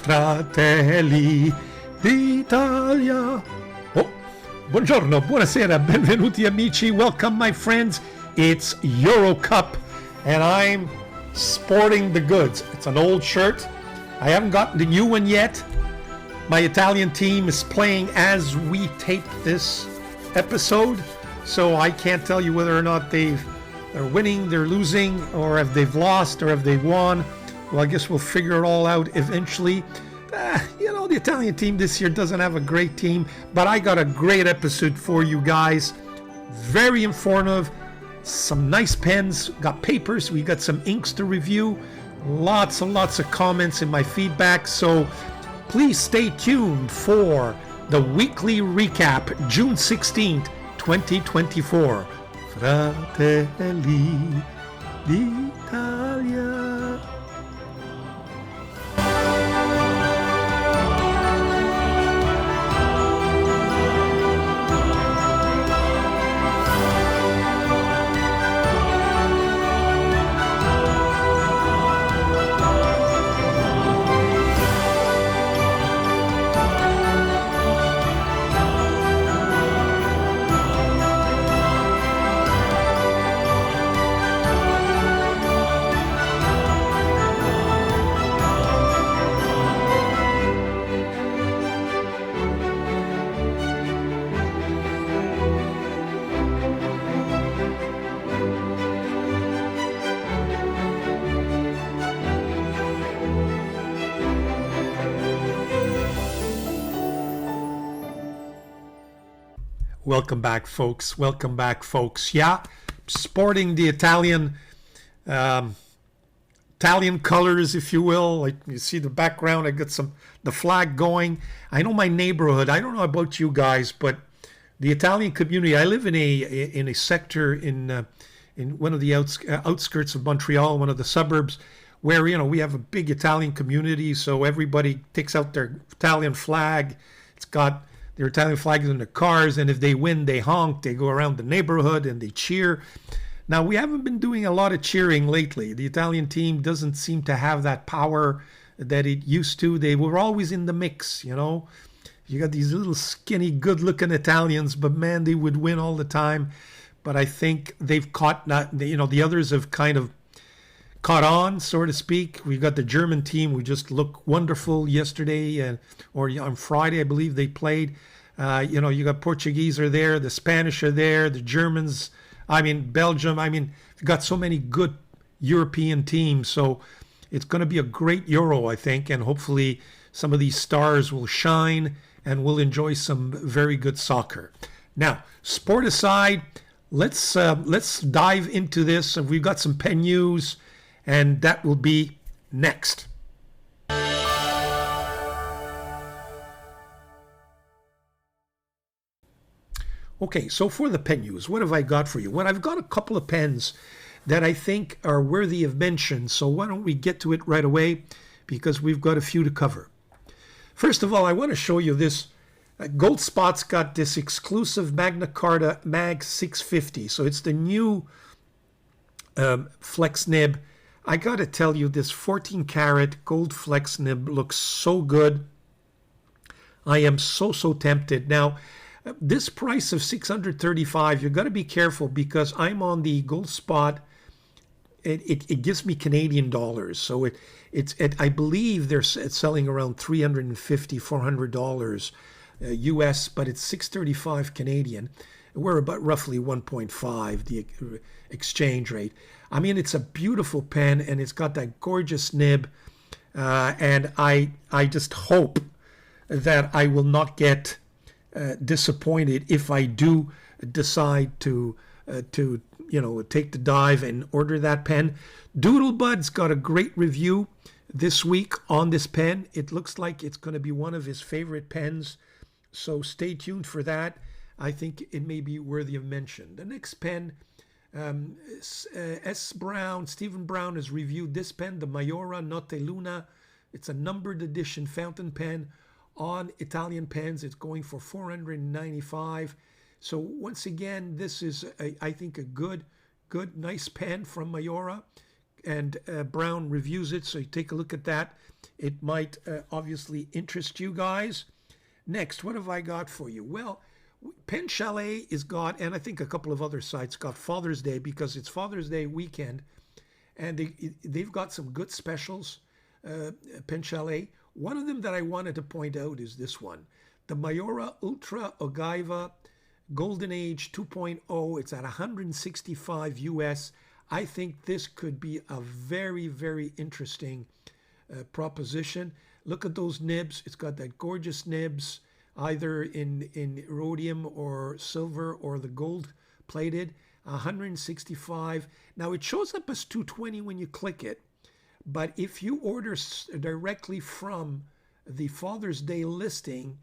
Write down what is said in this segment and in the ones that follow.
Fratelli d'Italia. Oh, buongiorno, buonasera, benvenuti amici. Welcome, my friends. It's Euro Cup, and I'm sporting the goods. It's an old shirt. I haven't gotten the new one yet. My Italian team is playing as we tape this episode, so I can't tell you whether or not they're winning, they're losing, or if they've lost, or if they've won. Well, I guess we'll figure it all out eventually. The Italian team this year doesn't have a great team, but I got a great episode for you guys. Very informative. Some nice pens, got papers, we got some inks to review. Lots and lots of comments in my feedback. So please stay tuned for the weekly recap, June 16th, 2024. Fratelli d'Italia. Welcome back, folks. Welcome back, folks. Yeah, sporting the Italian colors, if you will. Like you see the background, I got the flag going. I know my neighborhood. I don't know about you guys, but the Italian community. I live in a sector in one of the outskirts of Montreal, one of the suburbs, where we have a big Italian community. So everybody takes out their Italian flag. It's got their Italian flags in the cars, and if they win, they honk. They go around the neighborhood and they cheer. Now, we haven't been doing a lot of cheering lately. The Italian team doesn't seem to have that power that it used to. They were always in the mix, You got these little skinny, good-looking Italians, but man, they would win all the time. But I think they've the others have kind of caught on, so to speak. We got the German team who just looked wonderful yesterday, or on Friday, I believe they played. You got Portuguese are there, the Spanish are there, the Germans, Belgium. We've got so many good European teams. So it's going to be a great Euro, I think, and hopefully some of these stars will shine and we'll enjoy some very good soccer. Now, sport aside, let's dive into this. We've got some pen news, and that will be next. Okay, so for the pen news, what have I got for you? Well, I've got a couple of pens that I think are worthy of mention, so why don't we get to it right away, because we've got a few to cover. First of all, I want to show you this. Gold Spot's got this exclusive Magna Carta Mag 650, so it's the new flex nib. I got to tell you, this 14 karat gold flex nib looks so good. I am so tempted. Now, this price of $635, you got to be careful, because I'm on the Gold Spot. It gives me Canadian dollars, so I believe they're selling around $350, $400 US, but it's $635 Canadian. We're about roughly 1.5 the exchange rate. It's a beautiful pen, and it's got that gorgeous nib, and I just hope that I will not get disappointed if I do decide to take the dive and order that pen. Doodlebud's got a great review this week on this pen. It looks like it's going to be one of his favorite pens, so stay tuned for that. I think it may be worthy of mention. The next pen, Stephen Brown has reviewed this pen, the Mayora Notte Luna. It's a numbered edition fountain pen on Italian pens. It's going for $495. So once again, this is, I think, a good, nice pen from Mayora. and Brown reviews it, so you take a look at that. It might obviously interest you guys. Next, what have I got for you? Well, Pen Chalet is got, and I think a couple of other sites got Father's Day because it's Father's Day weekend, and they've got some good specials. Pen Chalet. One of them that I wanted to point out is this one, the Mayora Ultra Ogaiva Golden Age 2.0. It's at 165 US. I think this could be a very, very interesting proposition. Look at those nibs. It's got that gorgeous nibs, either in rhodium or silver or the gold plated. 165. Now it shows up as 220 when you click it, but if you order directly from the Father's Day listing,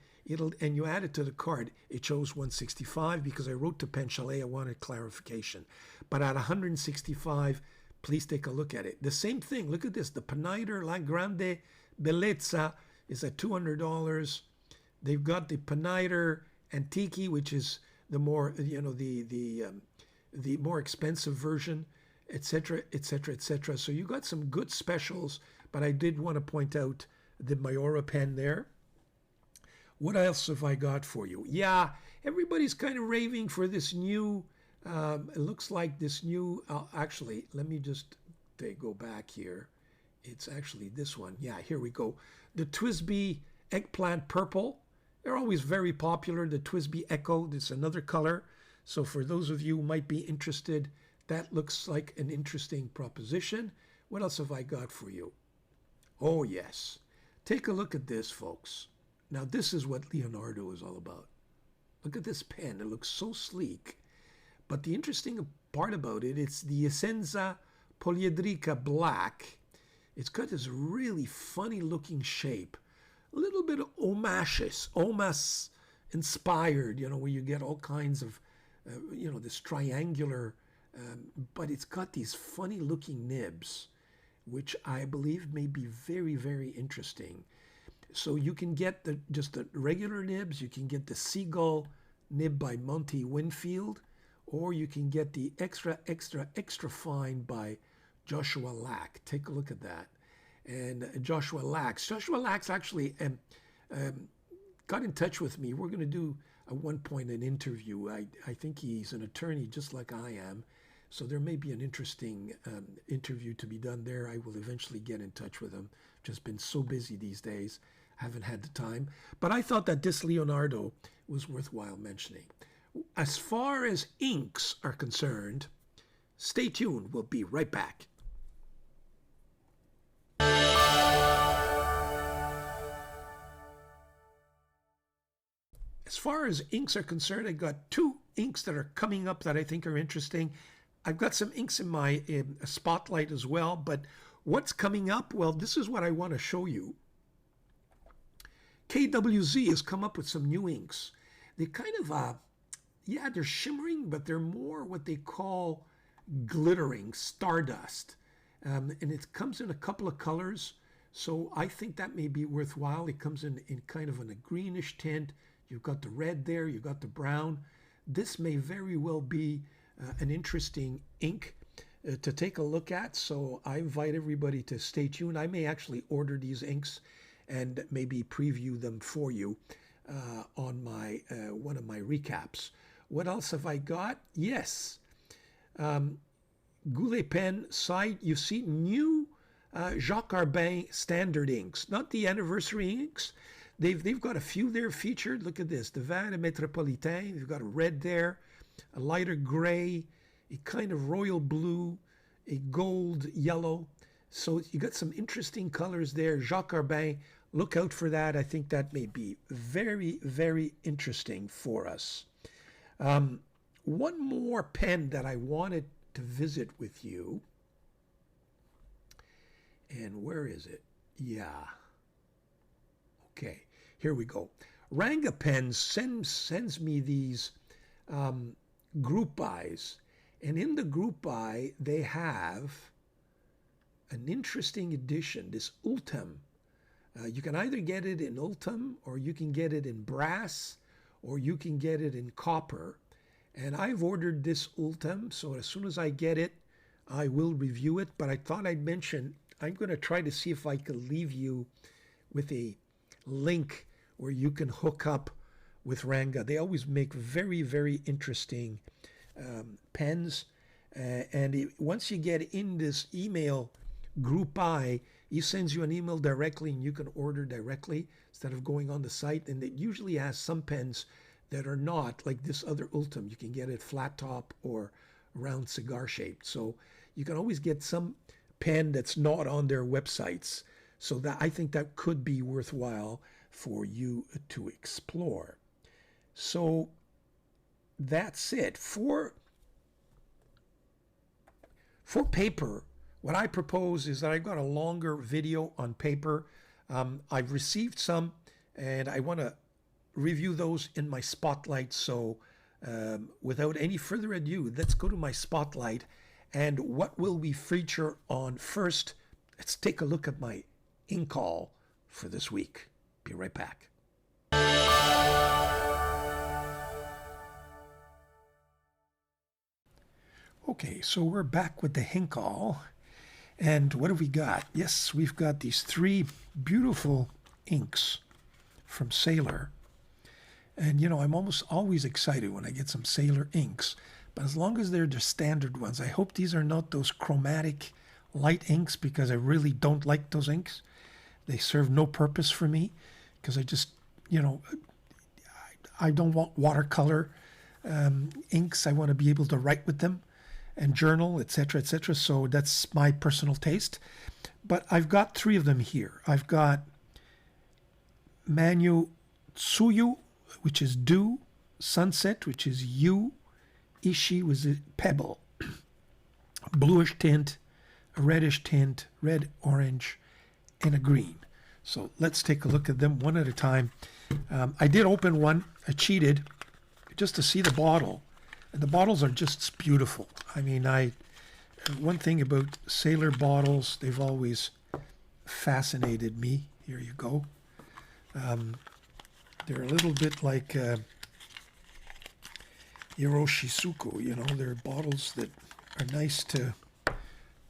and you add it to the card, it shows 165 because I wrote to Pen Chalet, I wanted clarification. But at 165, please take a look at it. The same thing, look at this, the Pinaider La Grande Bellezza is at $200. They've got the Pinaider Antiqui, which is the more, the more expensive version, etc., etc., etc. So you got some good specials, but I did want to point out the Mayora pen there. What else have I got for you? Yeah, everybody's kind of raving for this new, it looks like this new, actually, let me just go back here. It's actually this one. Yeah, here we go. The Twisby Eggplant Purple. They're always very popular. The Twisby Echo, this is another color. So for those of you who might be interested, that looks like an interesting proposition. What else have I got for you? Oh, yes. Take a look at this, folks. Now, this is what Leonardo is all about. Look at this pen. It looks so sleek. But the interesting part about it, it's the Essenza Poliedrica Black. It's got this really funny-looking shape. A little bit of Omas inspired, where you get all kinds of, this triangular, but it's got these funny-looking nibs, which I believe may be very, very interesting. So you can get just the regular nibs, you can get the Seagull nib by Monty Winfield, or you can get the extra, extra, extra fine by Joshua Lack. Take a look at that. And Joshua Lax actually got in touch with me. We're going to do at one point an interview. I think he's an attorney just like I am. So there may be an interesting interview to be done there. I will eventually get in touch with him. Just been so busy these days. Haven't had the time. But I thought that this Leonardo was worthwhile mentioning. As far as inks are concerned, stay tuned. We'll be right back. As far as inks are concerned, I got two inks that are coming up that I think are interesting. I've got some inks in my spotlight as well, but what's coming up? Well, this is what I want to show you. KWZ has come up with some new inks. They kind of, they're shimmering, but they're more what they call glittering, stardust. And it comes in a couple of colors, so I think that may be worthwhile. It comes in kind of a greenish tint. You've got the red there, you've got the brown. This may very well be an interesting ink to take a look at, so I invite everybody to stay tuned. I may actually order these inks and maybe preview them for you on my one of my recaps. What else have I got? Yes, Goulet Pen side, you see new Jacques Arbin standard inks, not the anniversary inks. They've got a few there featured. Look at this, the Vin Metropolitain. They've got a red there, a lighter gray, a kind of royal blue, a gold yellow. So you got some interesting colors there. Jacques Arbin, look out for that. I think that may be very, very interesting for us. One more pen that I wanted to visit with you. And where is it? Yeah. Okay, here we go. Ranga Pen sends me these group buys. And in the group buy, they have an interesting edition, this Ultim. You can either get it in Ultim, or you can get it in brass, or you can get it in copper. And I've ordered this Ultim, so as soon as I get it, I will review it, but I thought I'd mention I'm going to try to see if I could leave you with a link where you can hook up with Ranga. They always make very, very interesting pens. Once you get in this email group by, he sends you an email directly and you can order directly instead of going on the site. And it usually has some pens that are not like this other Ultim. You can get it flat top or round cigar shaped. So you can always get some pen that's not on their websites. So that I think that could be worthwhile for you to explore. So that's it. For paper, what I propose is that I've got a longer video on paper. I've received some, and I want to review those in my spotlight. So without any further ado, let's go to my spotlight. And what will we feature on first? Let's take a look at my ink haul for this week. Be right back. Okay, so we're back with the ink haul. And what have we got? Yes, we've got these 3 beautiful inks from Sailor. And, you know, I'm almost always excited when I get some Sailor inks. But as long as they're the standard ones, I hope these are not those chromatic light inks, because I really don't like those inks. They serve no purpose for me, because I just, you know, I don't want watercolor inks. I want to be able to write with them and journal, etc., etc. So that's my personal taste. But I've got 3 of them here. I've got Manu Tsuyu, which is dew, sunset, which is you, ishi was a pebble, bluish tint, a reddish tint, red, orange, and a green. So let's take a look at them one at a time. I did open one. I cheated just to see the bottle. And the bottles are just beautiful. I mean, one thing about Sailor bottles, they've always fascinated me. Here you go. They're a little bit like Hiroshisuko, you know. They're bottles that are nice to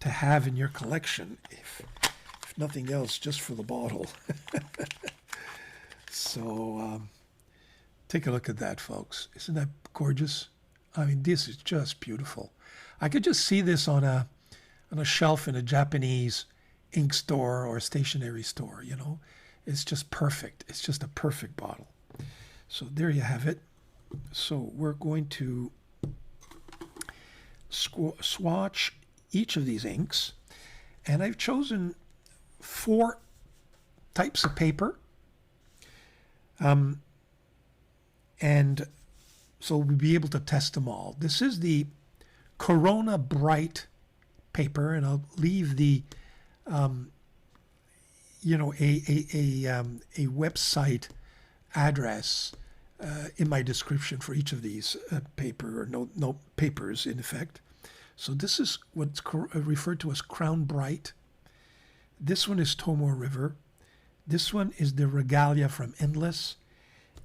have in your collection, if nothing else, just for the bottle. So take a look at that, folks. Isn't that gorgeous? I mean, this is just beautiful. I could just see this on a shelf in a Japanese ink store or a stationery store, you know. It's just perfect. It's just a perfect bottle. So there you have it. So we're going to swatch each of these inks. And I've chosen 4 types of paper. And so we'll be able to test them all. This is the Corona Bright paper, and I'll leave the, you know, a website address in my description for each of these paper, or no papers in effect. So this is what's referred to as Crown Bright. This one is Tomoe River. This one is the Regalia from Endless.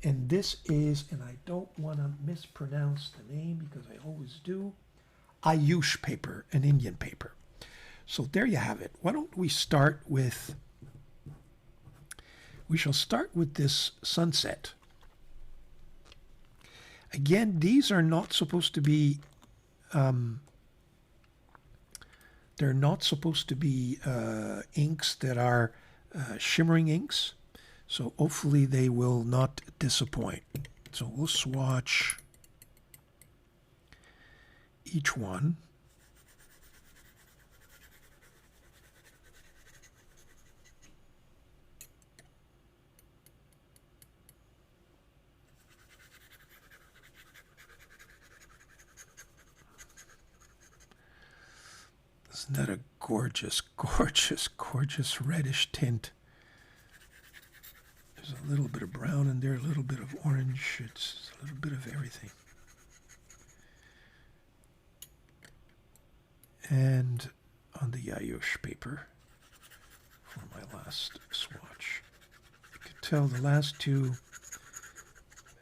And this is, and I don't want to mispronounce the name because I always do, Ayush paper, an Indian paper. So there you have it. Why don't we start with, we shall start with this sunset. Again, these are not supposed to be, they're not supposed to be inks that are shimmering inks. So hopefully they will not disappoint. So we'll swatch each one. Isn't that a gorgeous, gorgeous, gorgeous reddish tint? There's a little bit of brown in there, a little bit of orange. It's a little bit of everything. And on the Ayush paper for my last swatch. You can tell the last 2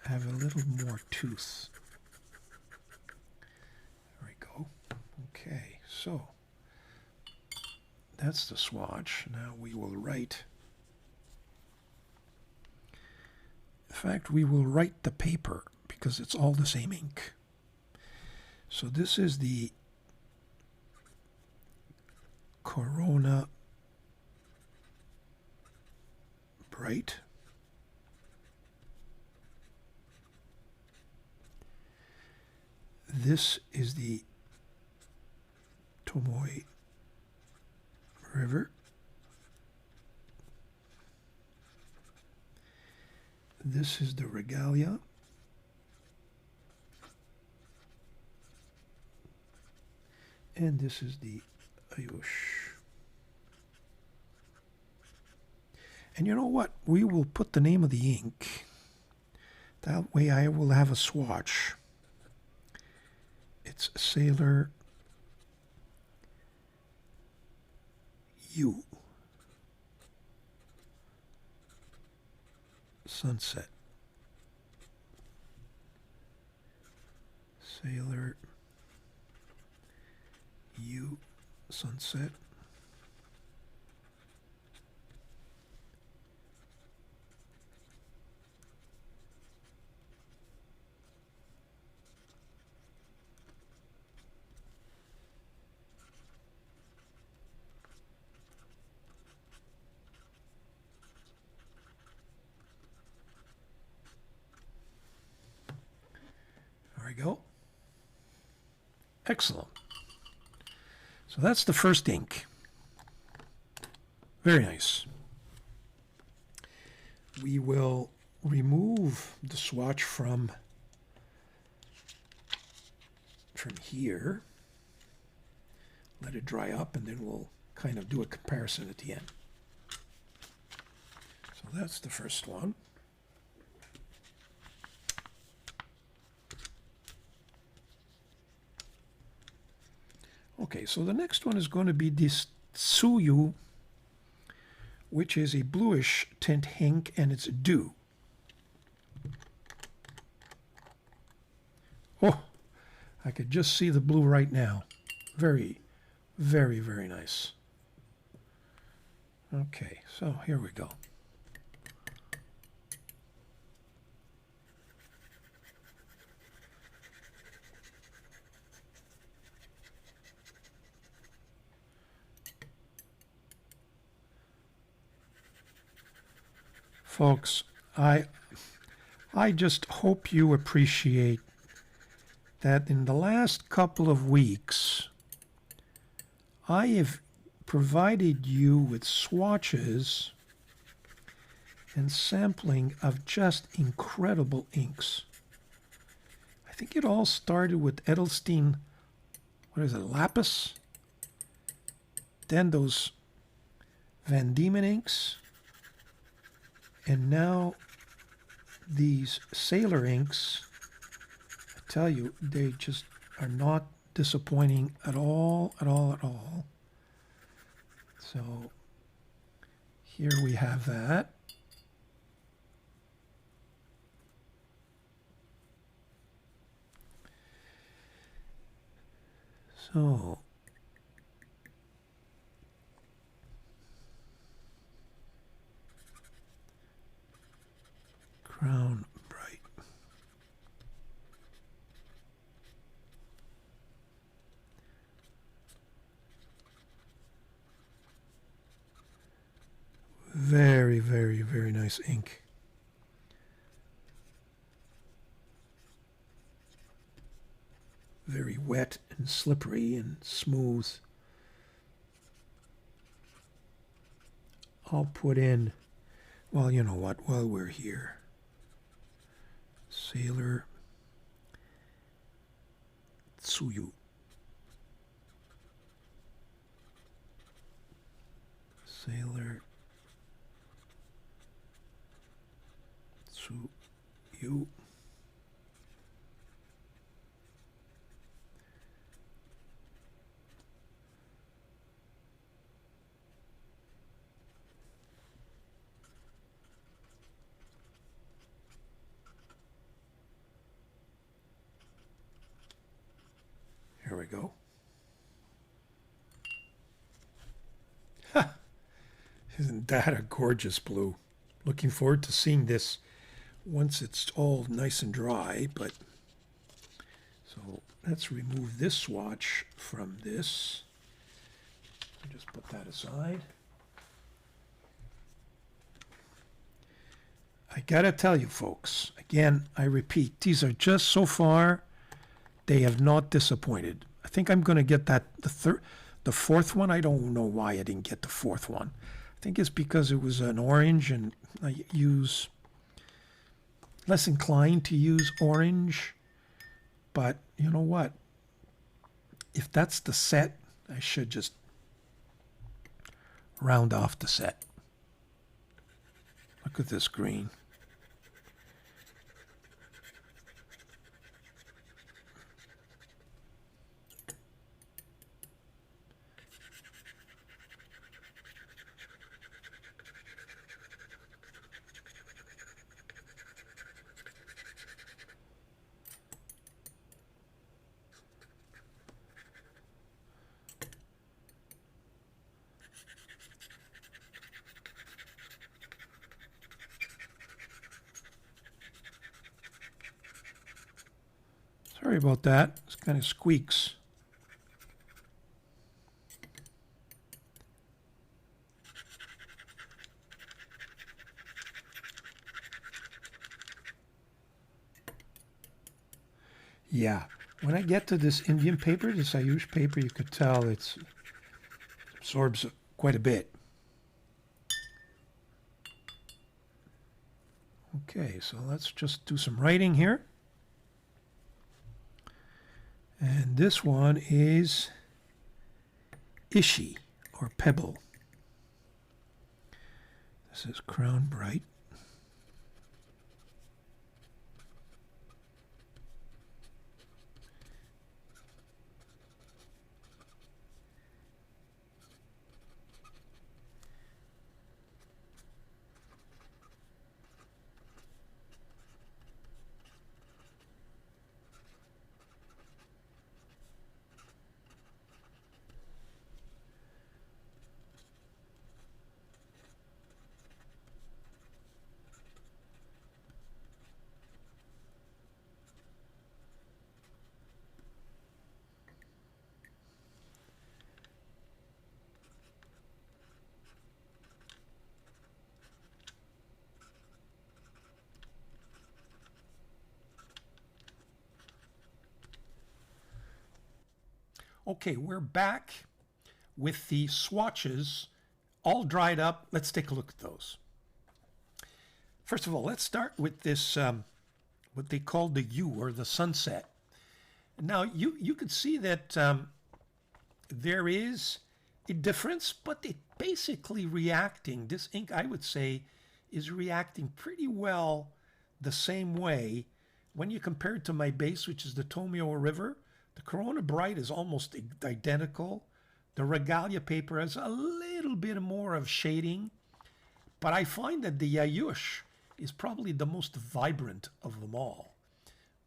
have a little more tooth. There we go. Okay, so That's the swatch. Now we will write. In fact, we will write the paper because it's all the same ink. So this is the Corona Bright. This is the Tomoe River. This is the Regalia. And this is the Ayush. And you know what? We will put the name of the ink. That way I will have a swatch. It's Sailor U. Sunset. Sailor U. Sunset. There we go. Excellent. So that's the first ink. Very nice. We will remove the swatch from here. Let it dry up, and then we'll kind of do a comparison at the end. So that's the first one. Okay, so the next one is going to be this Tsuyu, which is a bluish tint ink, and it's dew. Oh, I could just see the blue right now. Very, very, very nice. Okay, so here we go. Folks, I just hope you appreciate that in the last couple of weeks, I have provided you with swatches and sampling of just incredible inks. I think it all started with Edelstein, what is it, Lapis? Then those Van Dieman inks. And now these Sailor inks, I tell you, they just are not disappointing at all, at all, at all. So here we have that. So Crown Bright. Very, very, very nice ink. Very wet and slippery and smooth. I'll put in, well, you know what, while we're here, Sailor Tsuyu. Sailor Tsuyu. Here we go. Isn't that a gorgeous blue? Looking forward to seeing this once it's all nice and dry. But so let's remove this swatch from this. Just put that aside. I gotta tell you folks, again, I repeat, these are just so far, they have not disappointed. I think I'm gonna get that the fourth one. I don't know why I didn't get the fourth one. I think it's because it was an orange and I use less inclined to use orange. But you know what? If that's the set, I should just round off the set. Look at this green. Sorry about that. It kind of squeaks. Yeah, when I get to this Indian paper, this Ayush paper, you could tell it absorbs quite a bit. Okay, so let's just do some writing here. And this one is Ishi, or Pebble. This is Crown Bright. Okay, we're back with the swatches all dried up. Let's take a look at those. First of all, let's start with this, what they call the U, or the sunset. Now, you could see that there is a difference, but it basically reacting. This ink, I would say, is reacting pretty well the same way. When you compare it to my base, which is the Tomio River, the Corona Bright is almost identical. The Regalia paper has a little bit more of shading, but I find that the Ayush is probably the most vibrant of them all.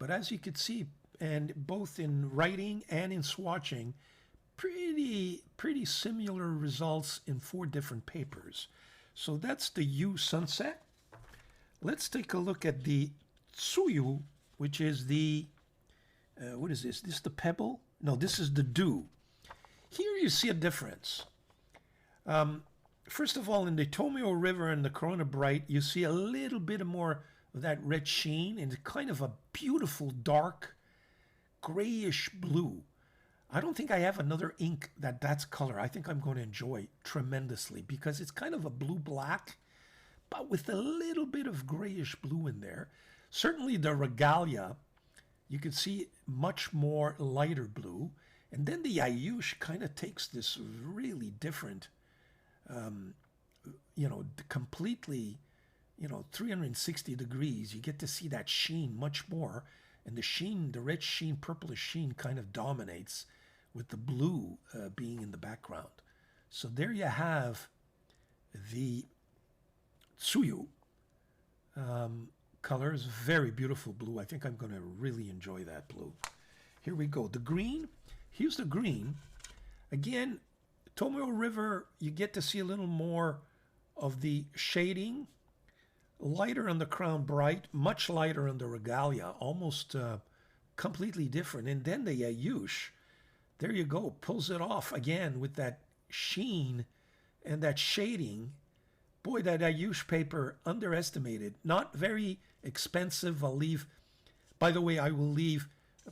But as you can see, and both in writing and in swatching, pretty similar results in 4 different papers. So that's the U Sunset. Let's take a look at the Tsuyu, which is the what is this? This the Pebble? No, this is the Dew. Here you see a difference. First of all, in the Tomio River and the Corona Bright, you see a little bit more of that red sheen and kind of a beautiful dark grayish blue. I don't think I have another ink that's color. I think I'm going to enjoy tremendously because it's kind of a blue-black, but with a little bit of grayish blue in there. Certainly the Regalia, you can see much more lighter blue. And then the Ayush kind of takes this really different, completely, 360 degrees. You get to see that sheen much more. And the sheen, the red sheen, purplish sheen kind of dominates with the blue being in the background. So there you have the Tsuyu. Color is very beautiful blue. I think I'm going to really enjoy that blue. Here we go. The green. Here's the green. Again, Tomio River, you get to see a little more of the shading, lighter on the Crown Bright, much lighter on the Regalia, almost completely different. And then the Ayush, there you go, pulls it off again with that sheen and that shading. Boy, that Ayush paper, underestimated. Not very expensive. By the way, I will leave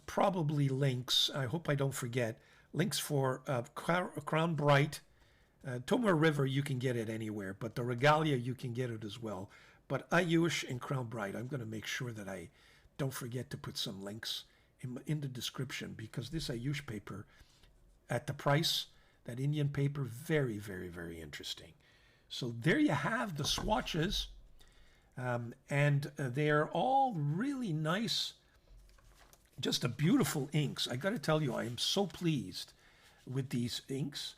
probably links. I hope I don't forget. Links for Crown Bright. Tomar River, you can get it anywhere, but the Regalia, you can get it as well. But Ayush and Crown Bright, I'm going to make sure that I don't forget to put some links in the description, because this Ayush paper, at the price, that Indian paper, very, very, very interesting. So there you have the swatches, and they're all really nice, just a beautiful inks. I got to tell you, I am so pleased with these inks.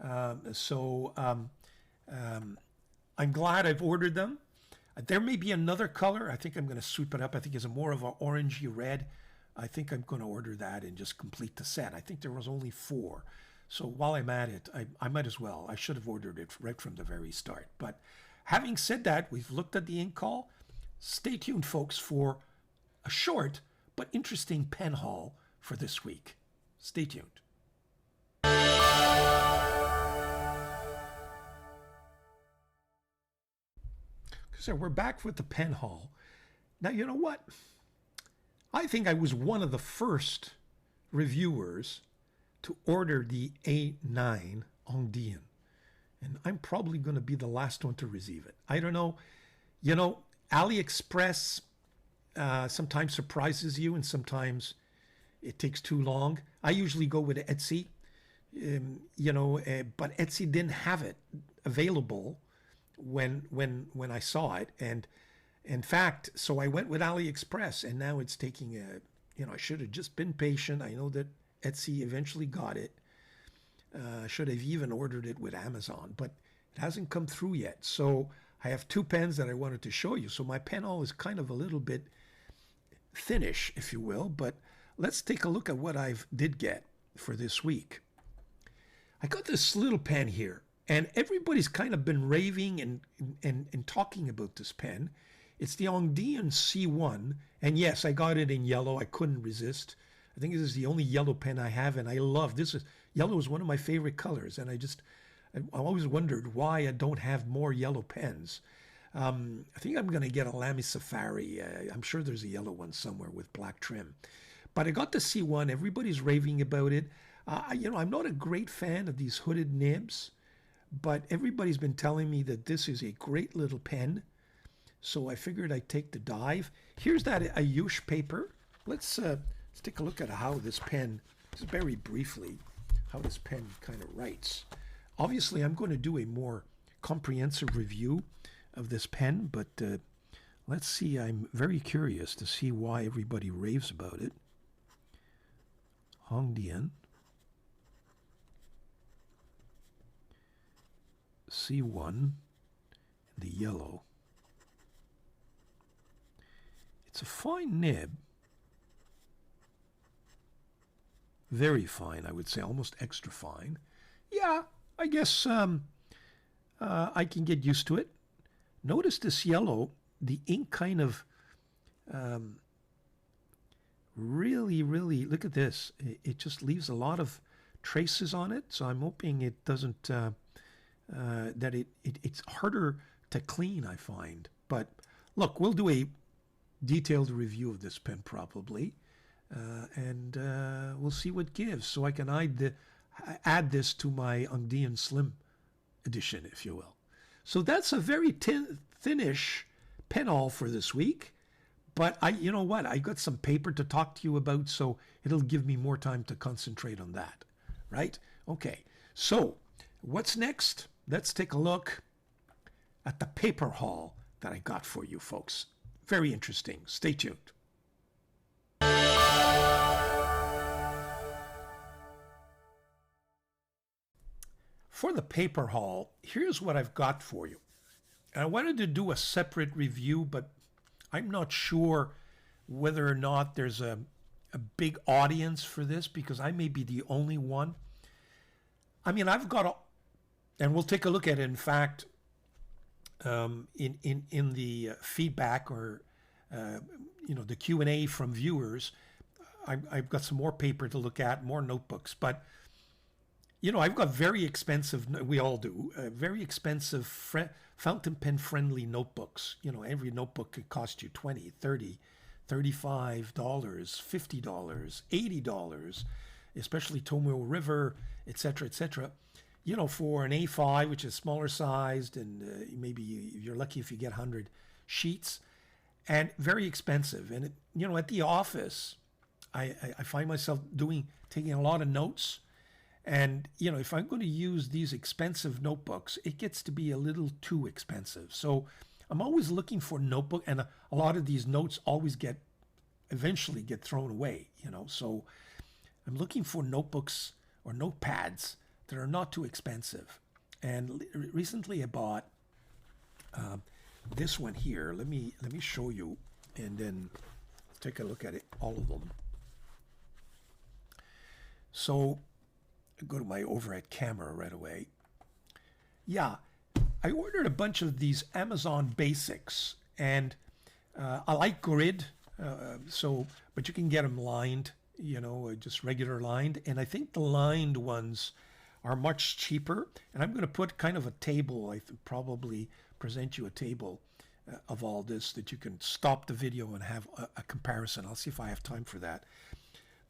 I'm glad I've ordered them. There may be another color. I think I'm going to sweep it up. I think it's more of an orangey red. I think I'm going to order that and just complete the set. I think there was only 4. So while I'm at it, I might as well. I should have ordered it right from the very start. But having said that, we've looked at the ink call. Stay tuned, folks, for a short but interesting pen haul for this week. Stay tuned. So we're back with the pen haul. Now, you know what? I think I was one of the first reviewers to order the A9 Dieman, and I'm probably going to be the last one to receive it. I don't know. You know, AliExpress sometimes surprises you, and sometimes it takes too long. I usually go with Etsy, but Etsy didn't have it available when I saw it, and in fact, so I went with AliExpress, and now it's taking I should have just been patient. I know that Etsy eventually got it. Should have even ordered it with Amazon, but it hasn't come through yet. So I have 2 pens that I wanted to show you. So my pen haul is kind of a little bit thinnish, if you will, but let's take a look at what I did get for this week. I got this little pen here, and everybody's kind of been raving and talking about this pen. It's the Dieman C1, and yes, I got it in yellow. I couldn't resist. I think this is the only yellow pen I have, and I love this. Yellow is one of my favorite colors, and I always wondered why I don't have more yellow pens. I think I'm going to get a Lamy Safari. I'm sure there's a yellow one somewhere with black trim. But I got the C1. Everybody's raving about it. I'm not a great fan of these hooded nibs, but everybody's been telling me that this is a great little pen. So I figured I'd take the dive. Here's that Ayush paper. Let's take a look at how this pen, just very briefly, how this pen kind of writes. Obviously, I'm going to do a more comprehensive review of this pen, but let's see. I'm very curious to see why everybody raves about it. Dieman C1, the yellow. It's a fine nib. Very fine, I would say, almost extra fine. Yeah, I guess I can get used to it. Notice this yellow, the ink kind of really, look at this. It just leaves a lot of traces on it, so I'm hoping it doesn't, that it's harder to clean, I find. But look, we'll do a detailed review of this pen probably, and we'll see what gives, so I can add this to my Dieman Slim edition, if you will. So that's a very thinnish pen haul for this week, but you know what? I got some paper to talk to you about, so it'll give me more time to concentrate on that, right? Okay, so what's next? Let's take a look at the paper haul that I got for you folks. Very interesting. Stay tuned. For the paper haul, here's what I've got for you. And I wanted to do a separate review, but I'm not sure whether or not there's a big audience for this, because I may be the only one. I mean, I've got and we'll take a look at it. In fact, in the feedback or the Q&A from viewers, I've got some more paper to look at, more notebooks. But I've got very expensive, we all do, very expensive fountain pen friendly notebooks. Every notebook could cost you $20, $30, $35, $50, $80, especially Tomoe River, etc., etc. For an A5, which is smaller sized, and maybe you're lucky if you get 100 sheets, and very expensive. And at the office, I find myself taking a lot of notes. And, if I'm going to use these expensive notebooks, it gets to be a little too expensive. So I'm always looking for notebook, and a lot of these notes eventually get thrown away, So I'm looking for notebooks or notepads that are not too expensive. And recently I bought this one here. Let me show you, and then take a look at it, all of them. So go to my overhead camera right away. Yeah, I ordered a bunch of these Amazon Basics, and I like grid, but you can get them lined, just regular lined, and I think the lined ones are much cheaper. And I'm going to put kind of a table. I probably present you a table of all this that you can stop the video and have a comparison. I'll see if I have time for that.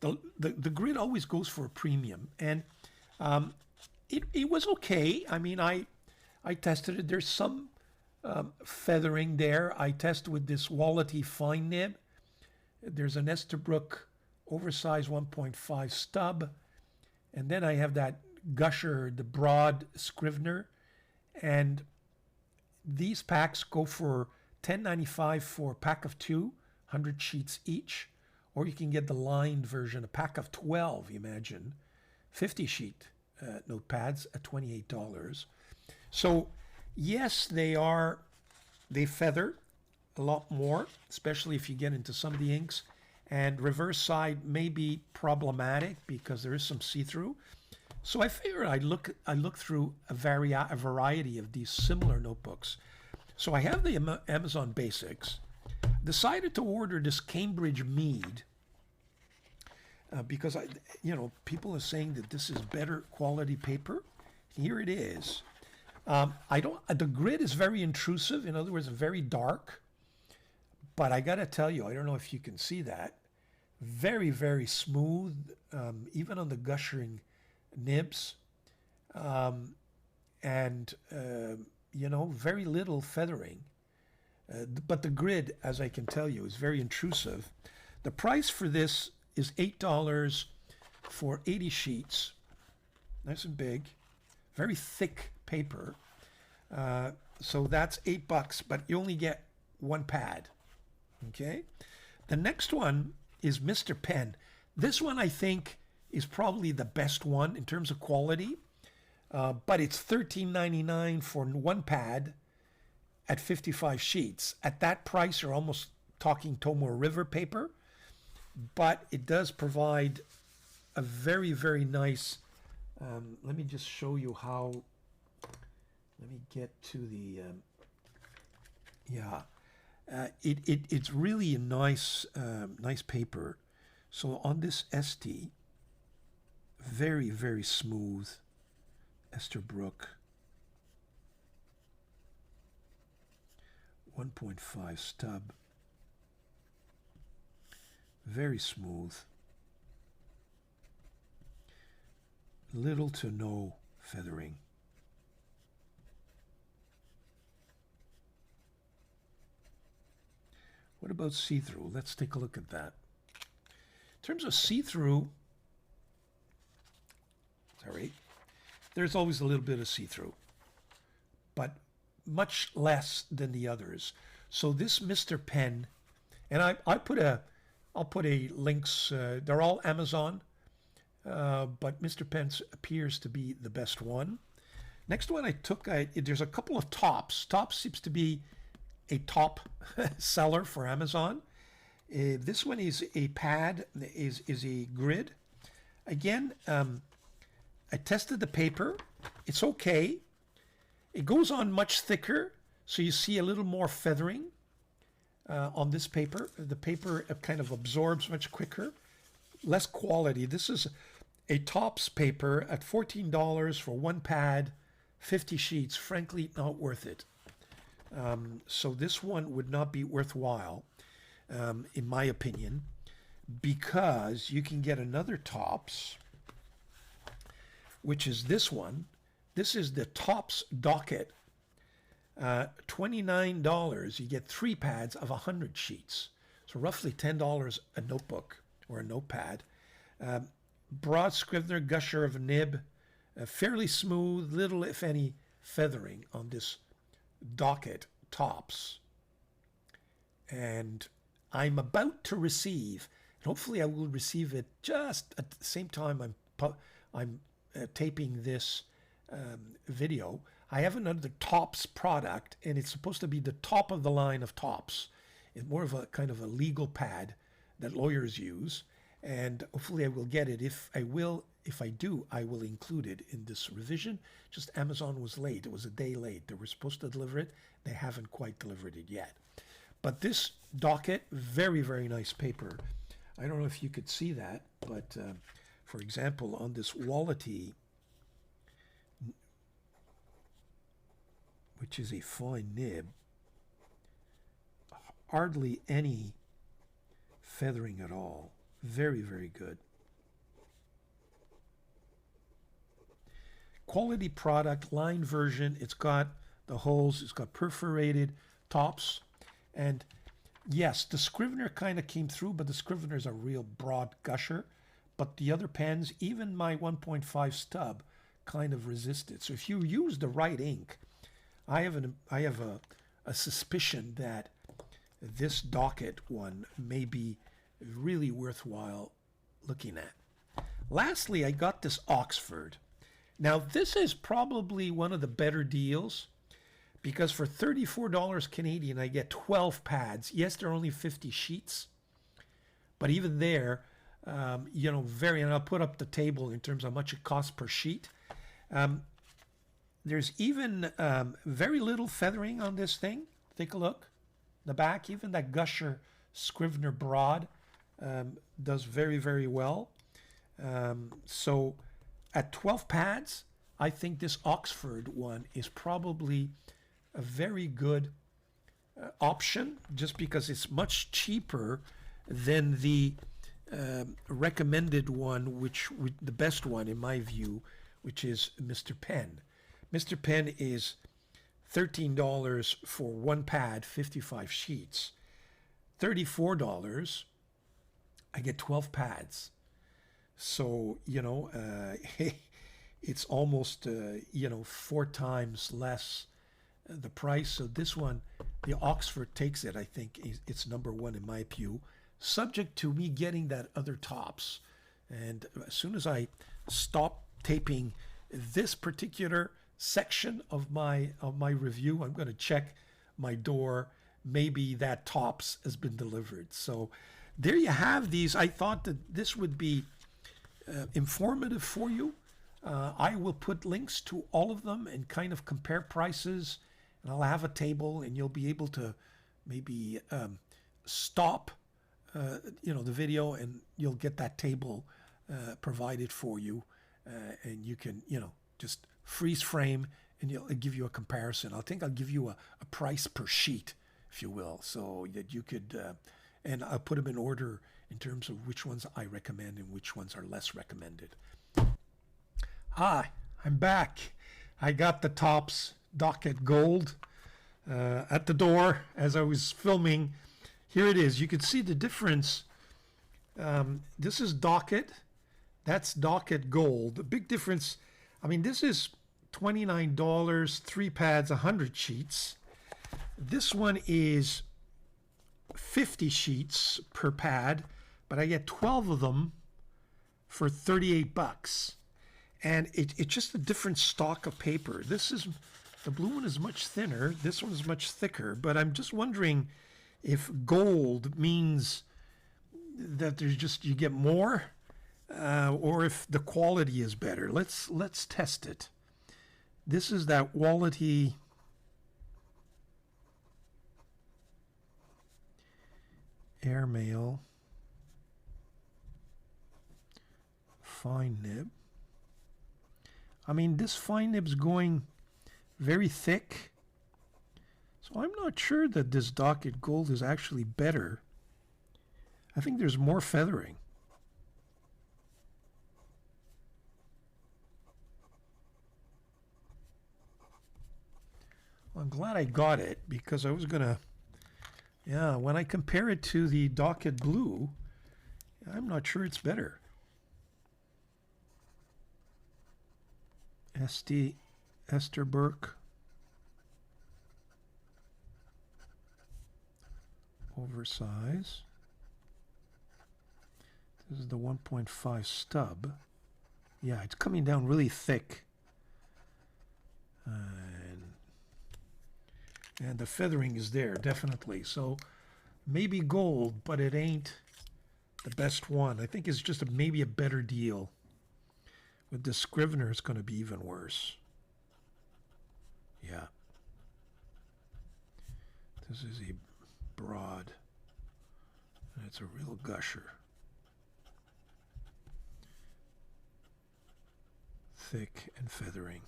The grid always goes for a premium, and it was okay. I mean, I tested it. There's some feathering there. I tested with this Quality fine nib. There's an Esterbrook oversized 1.5 stub, and then I have that Gusher, the broad Scrivener, and these packs go for $10.95 for a pack of 200 sheets each, or you can get the lined version, a pack of 12. Imagine 50 sheet notepads at $28. So yes, they feather a lot more, especially if you get into some of the inks, and reverse side may be problematic because there is some see-through. So I figured I look through a variety of these similar notebooks. So I have the Amazon Basics. Decided to order this Cambridge Mead because people are saying that this is better quality paper. Here it is. The grid is very intrusive. In other words, very dark. But I got to tell you, I don't know if you can see that. Very, very smooth, even on the gushering nibs, and very little feathering, but the grid, as I can tell you, is very intrusive. The price for this is $8 for 80 sheets, nice and big, very thick paper, so that's $8, but you only get one pad. Okay, the next one is Mr. Pen. This one I think is probably the best one in terms of quality, but it's $13.99 for one pad at 55 sheets. At that price, you're almost talking Tomoe River paper, but it does provide a very, very nice, let me just show you how, let me get to the, it's really a nice, nice paper. So on this ST, very, very smooth Esterbrook 1.5 stub, very smooth, little to no feathering. What about see-through? Let's take a look at that. In terms of see-through, there's always a little bit of see-through, but much less than the others. So this Mr. Pen, and I'll put a links. They're all Amazon, but Mr. Pen appears to be the best one. Next one I took, there's a couple of Tops. Tops seems to be a top seller for Amazon. This one is a pad, is a grid. Again, I tested the paper. It's okay. It goes on much thicker, So you see a little more feathering on this paper. The paper kind of absorbs much quicker, less quality. This is a tops paper at $14 for one pad, 50 sheets. Frankly, not worth it. So this one would not be worthwhile, in my opinion, because you can get another tops, which is this one. This is the tops docket. $29. You get 3 pads of 100 sheets. So roughly $10 a notebook or a notepad. Broad Scrivener gusher of a nib. Fairly smooth, little if any feathering on this docket tops. And I'm about to receive, and hopefully I will receive it just at the same time I'm taping this video. I have another tops product, and it's supposed to be the top of the line of tops. It's more of a kind of a legal pad that lawyers use, and hopefully I will get it. If I do, I will include it in this revision. Just Amazon was late. It was a day late. They were supposed to deliver it. They haven't quite delivered it yet. But this docket, very, very nice paper. I don't know if you could see that, but for example, on this Wallety, which is a fine nib, hardly any feathering at all. Very, very good. Quality product, line version. It's got the holes, it's got perforated tops. And yes, the Scrivener kind of came through, but the Scrivener is a real broad gusher. But the other pens, even my 1.5 stub, kind of resist it. So if you use the right ink, I have a suspicion that this docket one may be really worthwhile looking at. Lastly, I got this Oxford. Now, this is probably one of the better deals because for $34 Canadian, I get 12 pads. Yes, they're only 50 sheets, but even there, and I'll put up the table in terms of how much it costs per sheet. There's even very little feathering on this thing. Take a look. The back, even that Gusher Scrivener Broad does very, very well. So at 12 pads, I think this Oxford one is probably a very good option just because it's much cheaper than the recommended one, the best one in my view, which is Mr. Penn. Mr. Penn is $13 for one pad, 55 sheets. $34, I get 12 pads. So, it's almost, 4 times less the price. So this one, the Oxford takes it. I think it's number one in my view, subject to me getting that other tops. And as soon as I stop taping this particular section of my review, I'm going to check my door. Maybe that tops has been delivered. So there you have these. I thought that this would be informative for you. I will put links to all of them and kind of compare prices, and I'll have a table, and you'll be able to maybe stop the video, and you'll get that table provided for you, and you can just freeze frame, and it'll give you a comparison. I think I'll give you a price per sheet, if you will, so that you could, and I'll put them in order in terms of which ones I recommend and which ones are less recommended. Hi, I'm back. I got the tops docket gold at the door as I was filming. Here it is. You can see the difference. This is docket. That's docket gold. The big difference, this is $29, 3 pads, 100 sheets. This one is 50 sheets per pad, but I get 12 of them for $38. And it's just a different stock of paper. The blue one is much thinner. This one is much thicker. But I'm just wondering if gold means that you get more, or if the quality is better. Let's test it. This is that Wallety airmail fine nib. I mean, this fine nib's going very thick, so I'm not sure that this Docket Gold is actually better. I think there's more feathering. Well, I'm glad I got it, because I was gonna, yeah, when I compare it to the Docket Blue, I'm not sure it's better. SD Esterberg oversize. This is the 1.5 stub. Yeah, it's coming down really thick. And the feathering is there, definitely. So maybe gold, but it ain't the best one. I think it's just maybe a better deal. With the Scrivener, it's going to be even worse. Yeah. This is a broad. And it's a real gusher. Thick and feathering.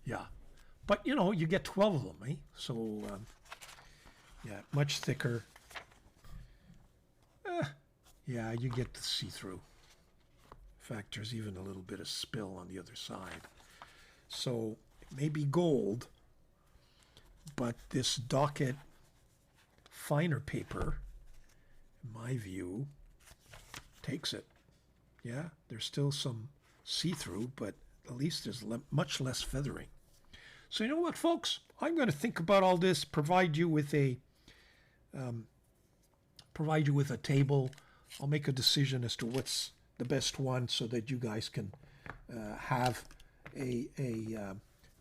Yeah. But, you know, you get 12 of them, eh? So, yeah, much thicker. Yeah, you get the see-through. In fact, there's even a little bit of spill on the other side. So, it may be gold, but this Docket finer paper, in my view, takes it. Yeah, there's still some see-through, but at least there's much less feathering. So you know what, folks? I'm going to think about all this, provide you with a table. I'll make a decision as to what's the best one so that you guys can have a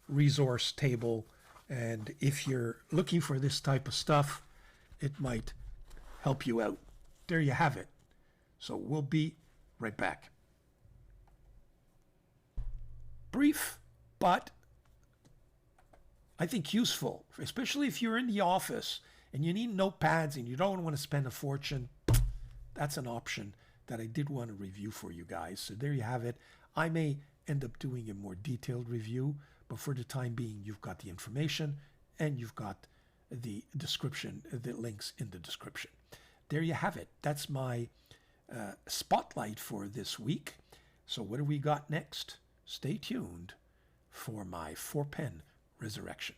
resource table. And if you're looking for this type of stuff, it might help you out. There you have it. So we'll be right back. Brief, but I think useful, especially if you're in the office and you need notepads and you don't want to spend a fortune. That's an option that I did want to review for you guys. So there you have it. I may end up doing a more detailed review, but for the time being, you've got the information and you've got the description, the links in the description. There you have it. That's my spotlight for this week. So what do we got next? Stay tuned for my 4-pen resurrection.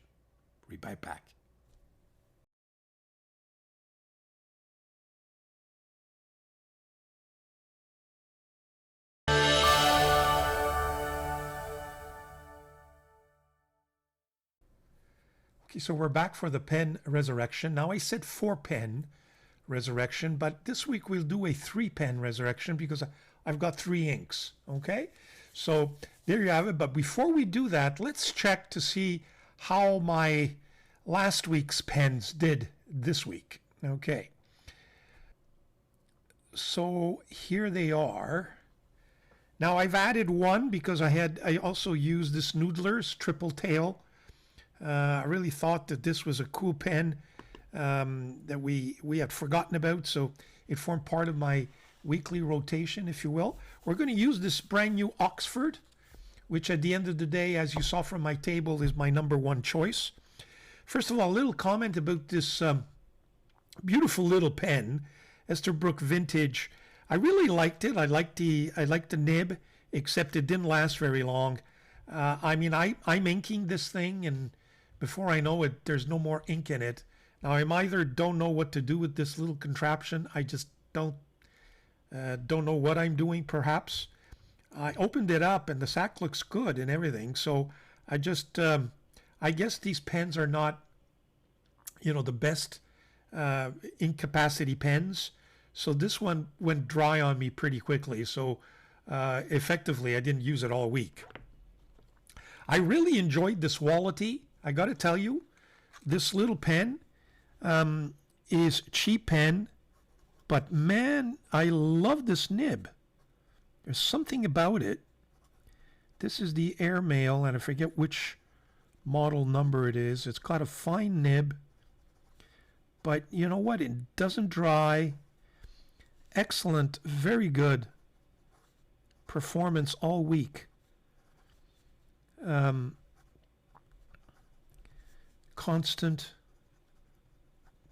Be right back. Okay, so we're back for the pen resurrection. Now I said 4-pen resurrection, but this week we'll do a 3-pen resurrection because I've got 3 inks. Okay, so there you have it. But before we do that, let's check to see how my last week's pens did this week. Okay, so here they are. Now I've added one because I also used this Noodler's triple tail. I really thought that this was a cool pen that we had forgotten about, so it formed part of my weekly rotation, if you will. We're going to use this brand new Oxford, which at the end of the day, as you saw from my table, is my #1 choice. First of all, a little comment about this beautiful little pen, Esterbrook Vintage. I really liked it. I liked the nib, except it didn't last very long. I mean, I'm inking this thing, and before I know it, there's no more ink in it. Now, I either don't know what to do with this little contraption. I just don't know what I'm doing, perhaps. I opened it up, and the sack looks good and everything. So I just, I guess these pens are not, the best ink capacity pens. So this one went dry on me pretty quickly. So effectively, I didn't use it all week. I really enjoyed this Quality. I got to tell you, this little pen is cheap pen, but man, I love this nib. There's something about it. This is the airmail, and I forget which model number it is. It's got a fine nib, but you know what? It doesn't dry. Excellent, very good performance all week. Constant,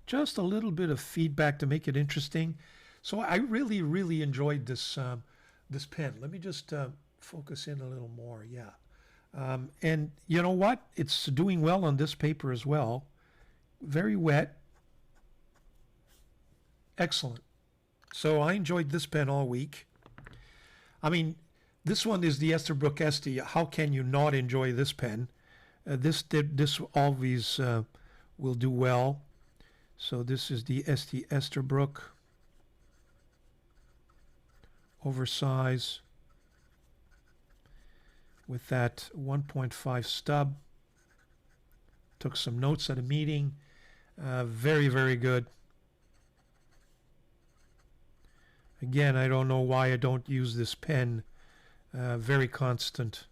just a little bit of feedback to make it interesting. So I really, really enjoyed this this pen. Let me just focus in a little more. Yeah. And you know what? It's doing well on this paper as well. Very wet. Excellent. So I enjoyed this pen all week. I mean, this one is the Esterbrook Esty. How can you not enjoy this pen? This always will do well. So this is the Esty Esterbrook. Oversize with that 1.5 stub. Took some notes at a meeting. Very, very good. Again, I don't know why I don't use this pen. Very constant.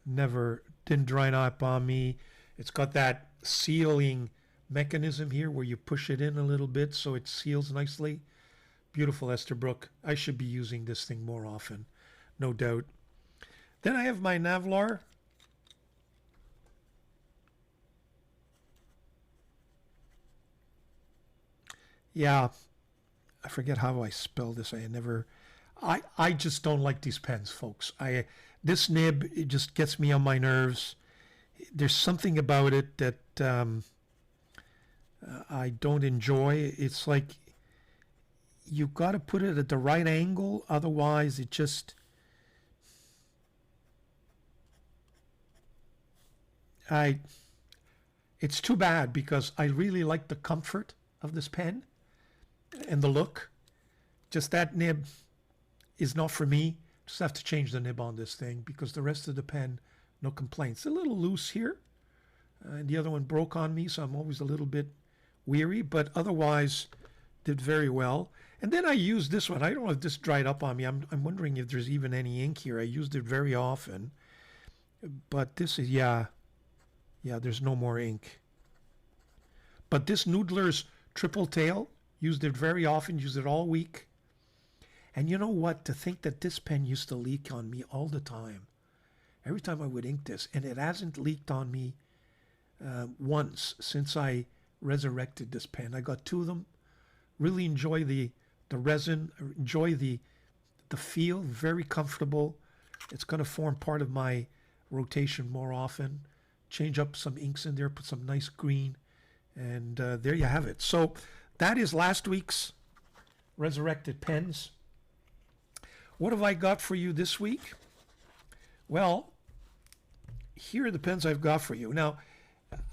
Never, didn't dry up on me. It's got that sealing mechanism here where you push it in a little bit so it seals nicely. Beautiful Esterbrook. I should be using this thing more often, no doubt. Then I have my Navlar. Yeah, I forget how I spell this. I just don't like these pens, folks. This nib, it just gets me on my nerves. There's something about it that I don't enjoy. It's like you've got to put it at the right angle, otherwise it just... It's too bad because I really like the comfort of this pen and the look. Just that nib is not for me. Just have to change the nib on this thing because the rest of the pen, no complaints. A little loose here. And the other one broke on me, so I'm always a little bit weary, but otherwise did very well. And then I used this one. I don't know if this dried up on me. I'm wondering if there's even any ink here. I used it very often. But this is, yeah, there's no more ink. But this Noodler's Triple Tail, used it very often, used it all week. And you know what? To think that this pen used to leak on me all the time. Every time I would ink this. And it hasn't leaked on me once since I resurrected this pen. I got two of them. Really enjoy the resin. Enjoy the feel. Very comfortable. It's going to form part of my rotation more often. Change up some inks in there. Put some nice green. And there you have it. So that is last week's resurrected pens. What have I got for you this week? Well, here are the pens I've got for you. Now,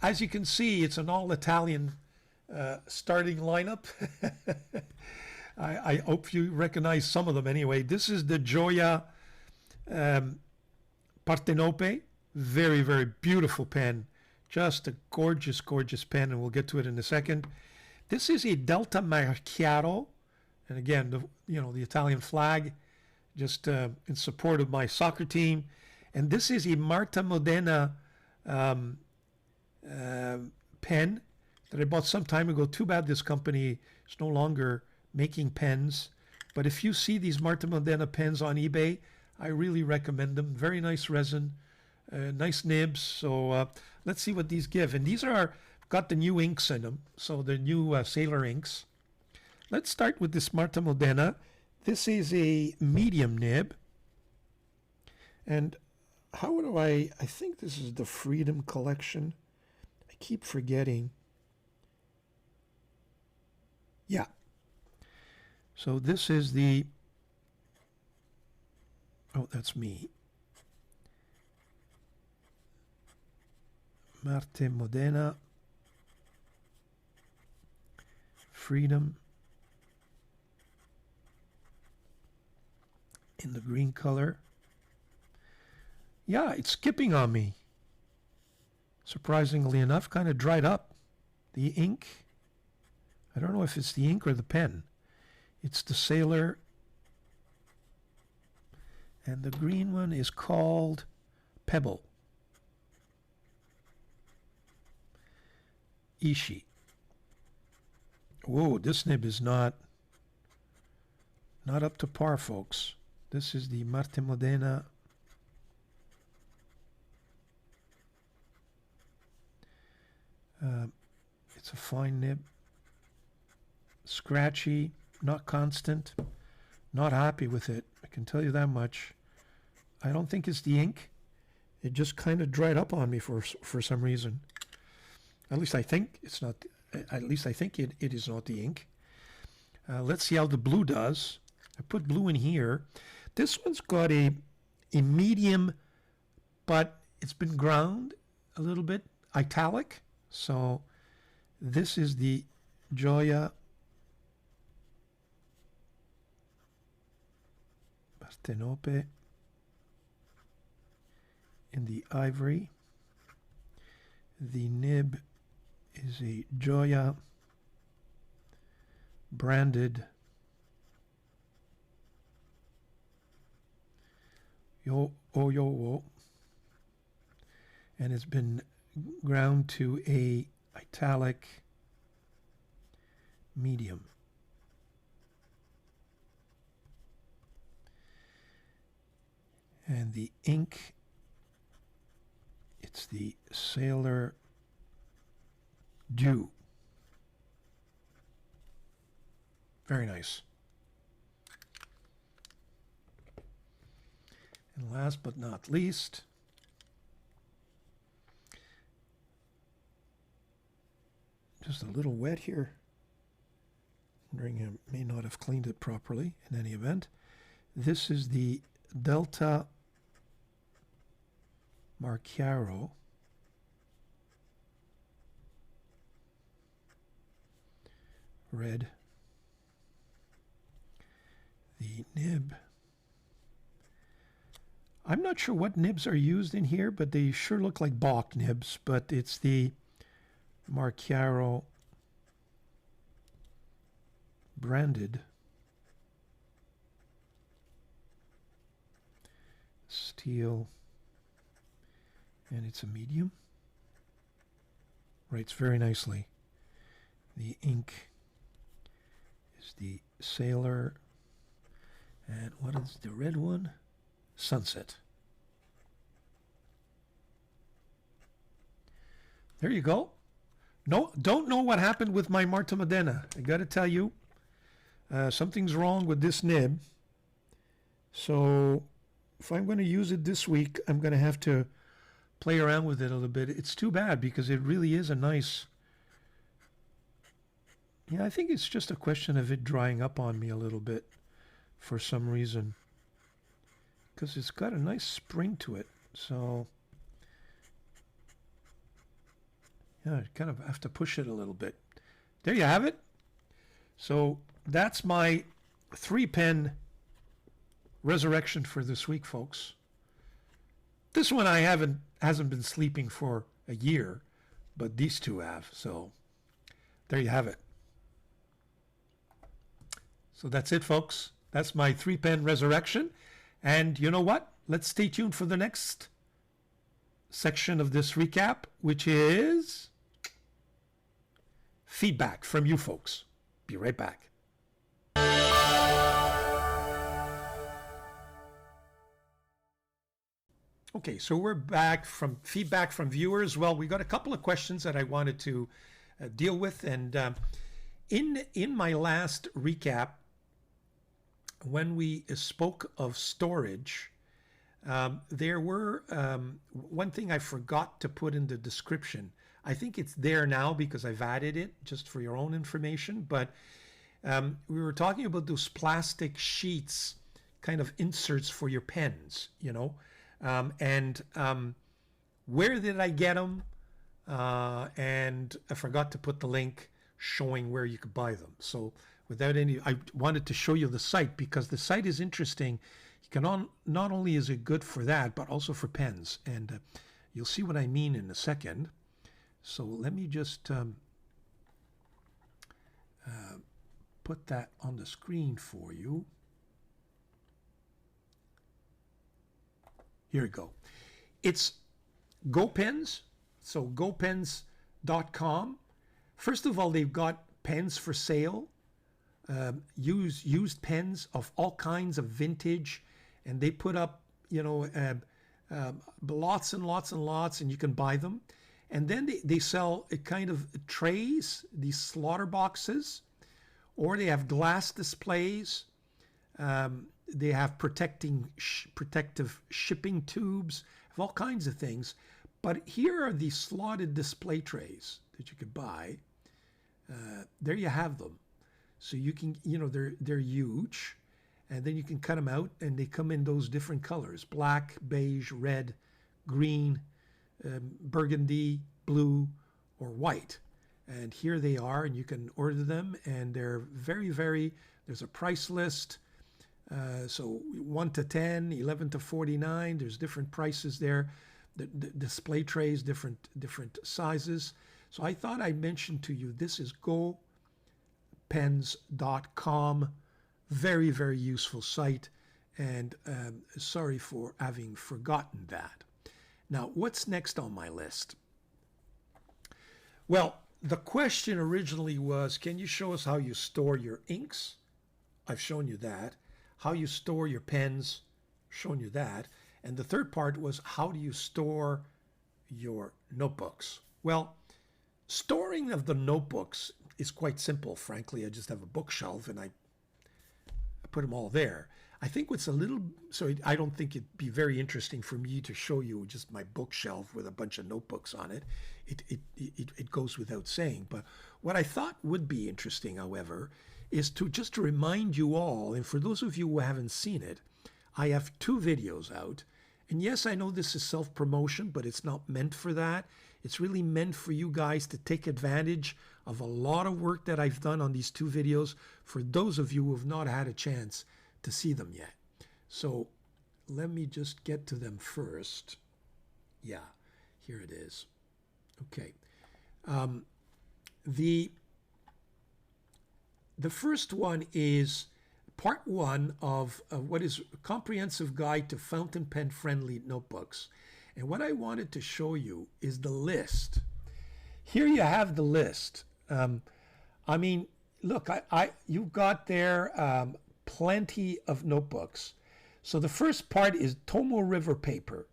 as you can see, it's an all-Italian starting lineup. I hope you recognize some of them anyway. This is the Gioia Partenope. Very, very beautiful pen. Just a gorgeous, gorgeous pen, and we'll get to it in a second. This is a Delta Macchiato, and again, the Italian flag, just in support of my soccer team. And this is a Marta Modena pen that I bought some time ago. Too bad this company is no longer making pens. But if you see these Marta Modena pens on eBay, I really recommend them. Very nice resin, nice nibs. So let's see what these give. And these got the new inks in them, so the new Sailor inks. Let's start with this Marta Modena. This is a medium nib. And how do I think this is the Freedom Collection. I keep forgetting. Yeah. So this is the... Oh, that's me. Marta Modena. Freedom. In the green color. Yeah, it's skipping on me. Surprisingly enough, kind of dried up. The ink, I don't know if it's the ink or the pen. It's the Sailor. And the green one is called Pebble. Ishi. Whoa, this nib is not up to par, folks. This is the Marte Modena. It's a fine nib. Scratchy, not constant. Not happy with it. I can tell you that much. I don't think it's the ink. It just kind of dried up on me for some reason. At least I think it's not. At least I think it is not the ink. Let's see how the blue does. I put blue in here. This one's got a medium, but it's been ground a little bit, italic. So this is the Gioia Partenope in the ivory. The nib is a Gioia branded Yo Wo, and it's been ground to a italic medium. And the ink, it's the Sailor Dew. Very nice. And last but not least, just a little wet here. Wondering I may not have cleaned it properly in any event. This is the Delta Marchiaro red. The nib, I'm not sure what nibs are used in here, but they sure look like Bach nibs, but it's the Marchiaro branded steel, and it's a medium. Writes very nicely. The ink is the Sailor, and what is the red one? Sunset. There you go. No, don't know what happened with my Marte Modena. I got to tell you, something's wrong with this nib. So if I'm going to use it this week, I'm going to have to play around with it a little bit. It's too bad because it really is a nice. Yeah, I think it's just a question of it drying up on me a little bit for some reason, because it's got a nice spring to it. So yeah, I kind of have to push it a little bit. There you have it. So that's my 3-pen resurrection for this week, folks. This one hasn't been sleeping for a year, but these two have. So there you have it. So that's it, folks. That's my 3-pen resurrection. And you know what? Let's stay tuned for the next section of this recap, which is feedback from you folks. Be right back. Okay, so we're back from feedback from viewers. Well, we got a couple of questions that I wanted to deal with. And in my last recap, when we spoke of storage, there were one thing I forgot to put in the description. I think it's there now because I've added it just for your own information. But we were talking about those plastic sheets, kind of inserts for your pens, you know. And where did I get them? And I forgot to put the link showing where you could buy them. So without any, I wanted to show you the site because the site is interesting. You can not only is it good for that, but also for pens. And you'll see what I mean in a second. So let me just put that on the screen for you. Here we go. It's GoPens, so gopens.com. First of all, they've got pens for sale, used pens of all kinds of vintage, and they put up, lots and lots and lots, and you can buy them. And then they sell a kind of trays, these slaughter boxes, or they have glass displays. They have protective shipping tubes, have all kinds of things. But here are these slotted display trays that you could buy. There you have them. So you can, they're huge, and then you can cut them out, and they come in those different colors: black, beige, red, green, burgundy, blue, or white. And here they are, and you can order them, and they're very, very, there's a price list. So 1 to 10, 11 to 49, there's different prices there. The display trays, different sizes. So I thought I'd mention to you, this is gopens.com. Very, very useful site, and sorry for having forgotten that. Now, what's next on my list? Well, the question originally was, can you show us how you store your inks? I've shown you that. How you store your pens, shown you that. And the third part was, how do you store your notebooks? Well, storing of the notebooks is quite simple, frankly. I just have a bookshelf and I put them all there. I think what's a little, so I don't think it'd be very interesting for me to show you just my bookshelf with a bunch of notebooks on it. It goes without saying. But what I thought would be interesting, however, is to just remind you all, and for those of you who haven't seen it, I have 2 videos out. And yes, I know this is self-promotion, but it's not meant for that. It's really meant for you guys to take advantage of a lot of work that I've done on these 2 videos for those of you who have not had a chance to see them yet. So let me just get to them first. Yeah, here it is. Okay. The first one is part 1 of what is a comprehensive guide to fountain pen friendly notebooks. And what I wanted to show you is the list. Here you have the list. I mean, look, you've got there plenty of notebooks. So the first part is Tomoe River paper.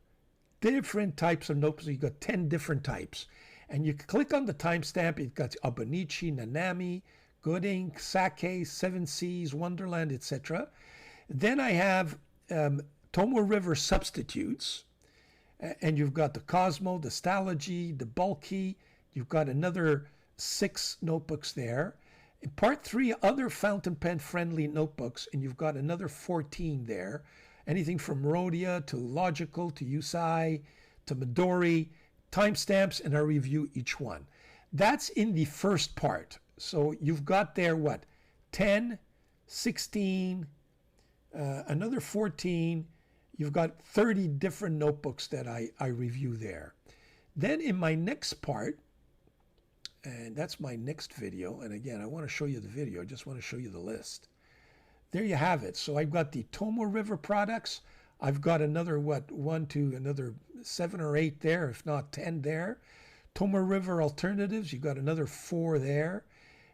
Different types of notebooks. You've got 10 different types. And you click on the timestamp. It's got Abonichi, Nanami, Good Ink, Sake, Seven Seas, Wonderland, etc. Then I have Tomoe River substitutes. And you've got the Cosmo, the Stalogy, the Bulky. You've got another 6 notebooks there. In part 3, other fountain pen friendly notebooks, and you've got another 14 there. Anything from Rhodia to Logical to Usai to Midori, timestamps, and I review each one. That's in the first part. So you've got there, 10, 16, another 14. You've got 30 different notebooks that I review there. Then in my next part, and that's my next video. And again, I want to show you the video. I just want to show you the list. There you have it. So I've got the Tomoe River products. I've got another, another 7 or 8 there, if not 10 there. Tomoe River alternatives, you've got another 4 there.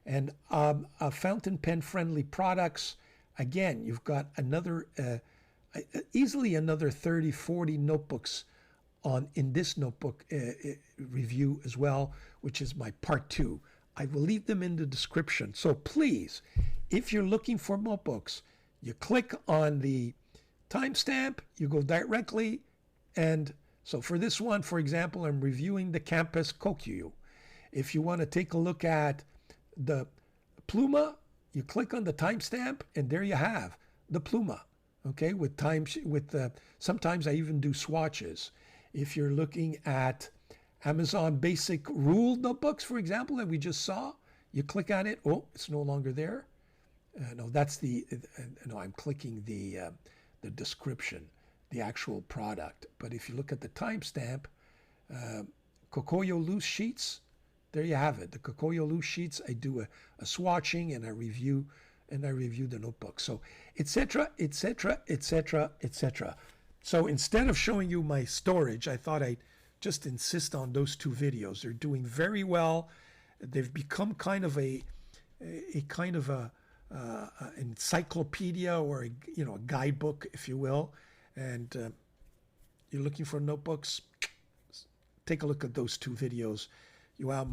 And fountain pen friendly products, again, you've got another, easily another 30, 40 notebooks in this notebook review as well, which is my part 2. I will leave them in the description. So please, if you're looking for notebooks, you click on the timestamp, you go directly, and so for this one, for example, I'm reviewing the Campus Kokyu. If you want to take a look at the Pluma, you click on the timestamp, and there you have the Pluma. Okay, sometimes I even do swatches. If you're looking at Amazon Basic Ruled notebooks, for example, that we just saw, you click on it. Oh, it's no longer there. No, that's I'm clicking the description, the actual product. But if you look at the timestamp, Kokoyo loose sheets, there you have it. The Kokoyo loose sheets, I do a swatching and I review the notebook. So, etc., etc., etc., etc. So instead of showing you my storage, I thought I'd just insist on those 2 videos. They're doing very well. They've become kind of a kind of a encyclopedia, or a guidebook, if you will. And you're looking for notebooks, take a look at those 2 videos. You have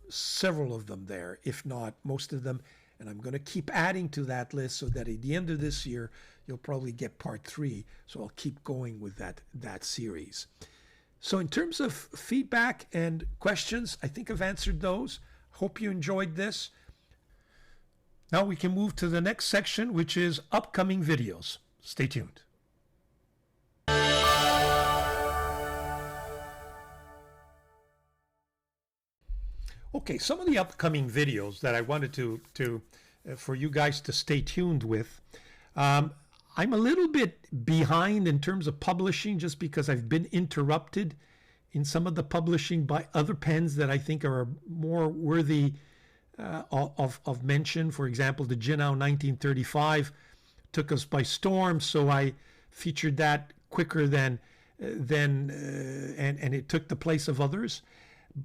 several of them there, if not most of them. And I'm going to keep adding to that list so that at the end of this year, you'll probably get part 3. So I'll keep going with that series. So in terms of feedback and questions, I think I've answered those. Hope you enjoyed this. Now we can move to the next section, which is upcoming videos. Stay tuned. Okay, some of the upcoming videos that I wanted to for you guys to stay tuned with. I'm a little bit behind in terms of publishing, just because I've been interrupted in some of the publishing by other pens that I think are more worthy of mention. For example, the Jinao 1935 took us by storm, so I featured that quicker than and it took the place of others.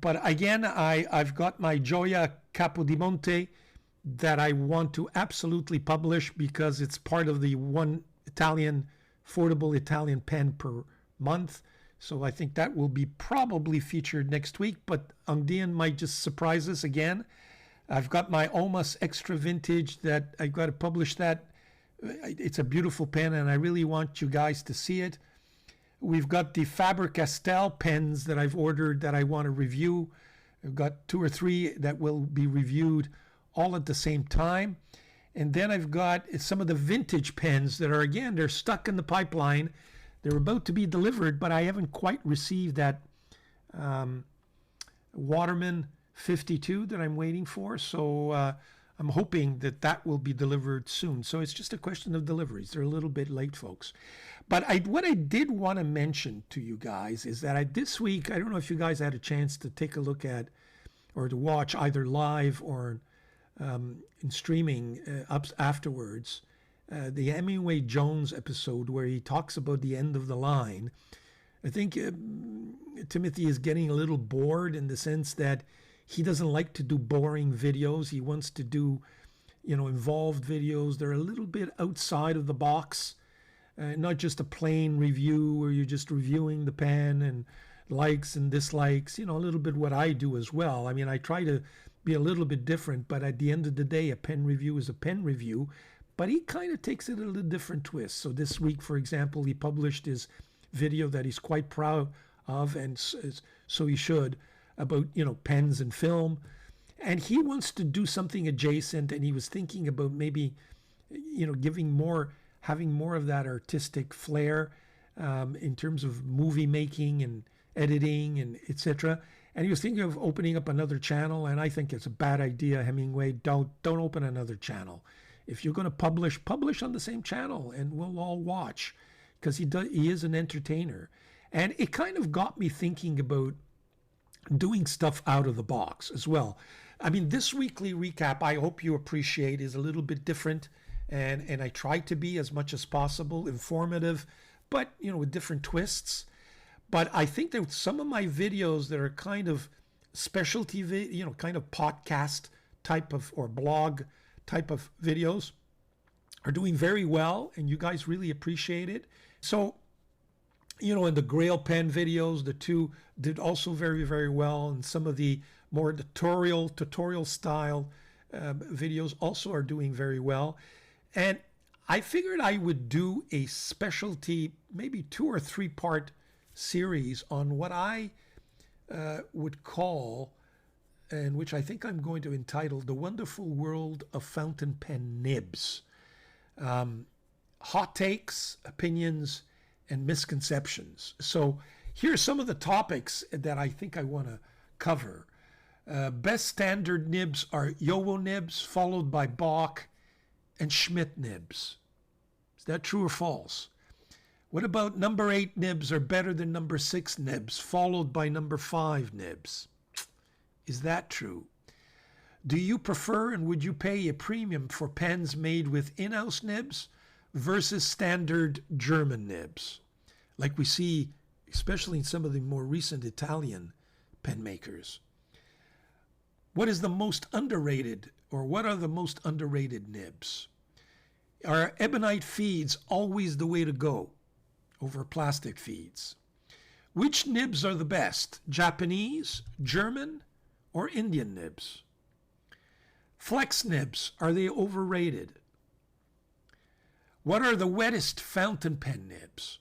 But again, I've got my Gioia Capodimonte that I want to absolutely publish, because it's part of the one affordable Italian pen per month. So I think that will be probably featured next week, but Dieman might just surprise us again. I've got my Omas Extra Vintage that I've got to publish that. It's a beautiful pen, and I really want you guys to see it. We've got the Faber-Castell pens that I've ordered that I want to review. I've got 2 or 3 that will be reviewed all at the same time. And then I've got some of the vintage pens that are, again, they're stuck in the pipeline. They're about to be delivered, but I haven't quite received that Waterman 52 that I'm waiting for. So I'm hoping that will be delivered soon. So it's just a question of deliveries. They're a little bit late, folks. But what I did want to mention to you guys is that this week, I don't know if you guys had a chance to take a look at or to watch either live or in streaming up afterwards, the Hemingway Jones episode where he talks about the end of the line. I think Timothy is getting a little bored in the sense that he doesn't like to do boring videos. He wants to do, involved videos. They're a little bit outside of the box, not just a plain review where you're just reviewing the pen and likes and dislikes, a little bit what I do as well. I mean, I try to be a little bit different, but at the end of the day, a pen review is a pen review, but he kind of takes it a little different twist. So this week, for example, he published his video that he's quite proud of, and so he should, about, pens and film. And he wants to do something adjacent, and he was thinking about maybe, having more of that artistic flair in terms of movie making and editing and etc. And he was thinking of opening up another channel, and I think it's a bad idea, Hemingway. Don't open another channel. If you're going to publish on the same channel, and we'll all watch, because he is an entertainer. And it kind of got me thinking about doing stuff out of the box as well. I mean, this weekly recap, I hope you appreciate, is a little bit different, and I try to be as much as possible informative, but with different twists. But I think that some of my videos that are kind of specialty, kind of podcast type of or blog type of videos are doing very well, and you guys really appreciate it. So, in the Grail pen videos, the 2 did also very, very well, and some of the more tutorial style videos also are doing very well. And I figured I would do a specialty, maybe 2 or 3 part series on what I would call, and which I think I'm going to entitle, The Wonderful World of Fountain Pen Nibs. Hot takes, opinions, and misconceptions. So here are some of the topics that I think I want to cover. Best standard nibs are Yowo nibs, followed by Bach and Schmidt nibs. Is that true or false? What about number 8 nibs are better than number 6 nibs, followed by number 5 nibs? Is that true? Do you prefer and would you pay a premium for pens made with in-house nibs versus standard German nibs, like we see especially in some of the more recent Italian pen makers? What is the most underrated, or what are the most underrated nibs? Are ebonite feeds always the way to go over plastic feeds? Which nibs are the best, Japanese, German, or Indian nibs? Flex nibs, are they overrated? What are the wettest fountain pen nibs?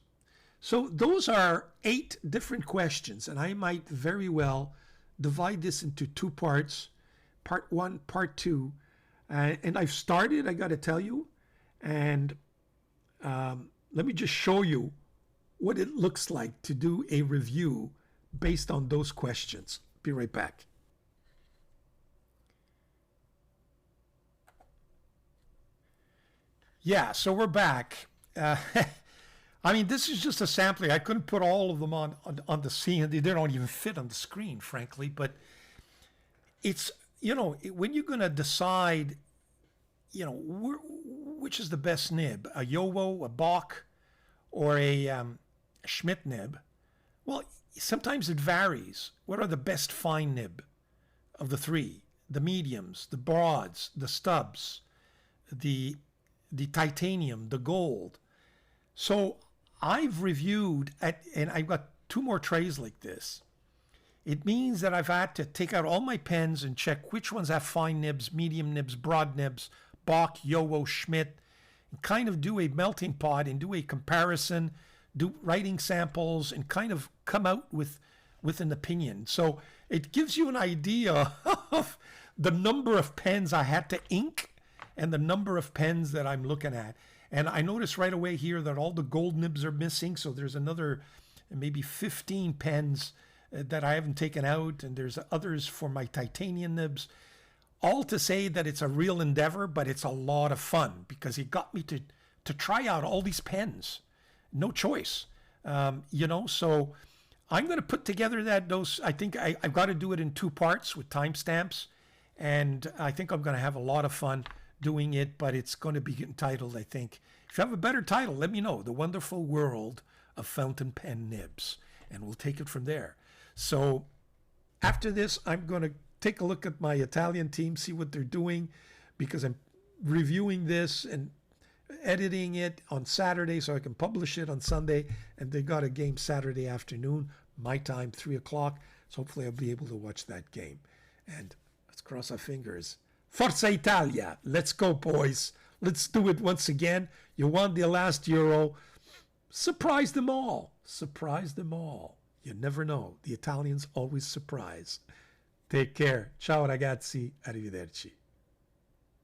So those are 8 different questions, and I might very well divide this into 2 parts, part 1, part 2. And I've started, I got to tell you, and let me just show you what it looks like to do a review based on those questions. Be right back. Yeah, so we're back. I mean, this is just a sampling. I couldn't put all of them on the scene. They don't even fit on the screen, frankly. But it's, when you're going to decide, which is the best nib, a Yowo, a Bock, or a Schmidt nib, well, sometimes it varies. What are the best fine nib of the 3? The mediums, the broads, the stubs, the titanium, the gold. So I've reviewed, and I've got 2 more trays like this. It means that I've had to take out all my pens and check which ones have fine nibs, medium nibs, broad nibs, Bock, Yowo, Schmidt, and kind of do a melting pot and do a comparison, do writing samples, and kind of come out with an opinion. So it gives you an idea of the number of pens I had to ink and the number of pens that I'm looking at. And I noticed right away here that all the gold nibs are missing. So there's another maybe 15 pens that I haven't taken out. And there's others for my titanium nibs. All to say that it's a real endeavor, but it's a lot of fun because it got me to try out all these pens. No choice. So I'm going to put together those. I think I've got to do it in 2 parts with timestamps. And I think I'm going to have a lot of fun doing it, but it's going to be entitled, I think, if you have a better title, let me know, The Wonderful World of Fountain Pen Nibs, and we'll take it from there. So after this, I'm going to take a look at my Italian team, see what they're doing, because I'm reviewing this and editing it on Saturday so I can publish it on Sunday, and they got a game Saturday afternoon, my time, 3 o'clock, so hopefully I'll be able to watch that game. And let's cross our fingers. Forza Italia. Let's go, boys. Let's do it once again. You won the last Euro. Surprise them all. Surprise them all. You never know. The Italians always surprise. Take care. Ciao, ragazzi. Arrivederci.